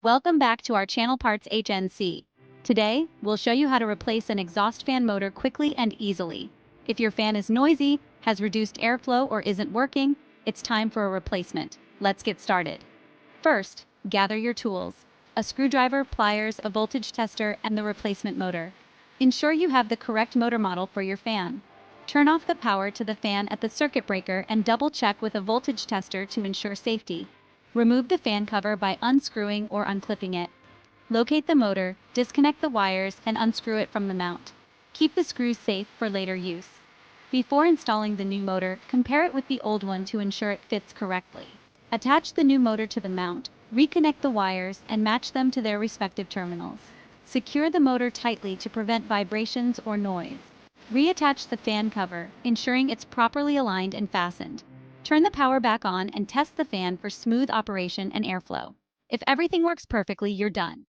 Welcome back to our channel PartsHnC. Today, we'll show you how to replace an exhaust fan motor quickly and easily. If your fan is noisy, has reduced airflow, or isn't working, it's time for a replacement. Let's get started. First, gather your tools: a screwdriver, pliers, a voltage tester, and the replacement motor. Ensure you have the correct motor model for your fan. Turn off the power to the fan at the circuit breaker and double-check with a voltage tester to ensure safety. Remove the fan cover by unscrewing or unclipping it. Locate the motor, disconnect the wires, and unscrew it from the mount. Keep the screws safe for later use. Before installing the new motor, compare it with the old one to ensure it fits correctly. Attach the new motor to the mount, reconnect the wires, and match them to their respective terminals. Secure the motor tightly to prevent vibrations or noise. Reattach the fan cover, ensuring it's properly aligned and fastened. Turn the power back on and test the fan for smooth operation and airflow. If everything works perfectly, you're done.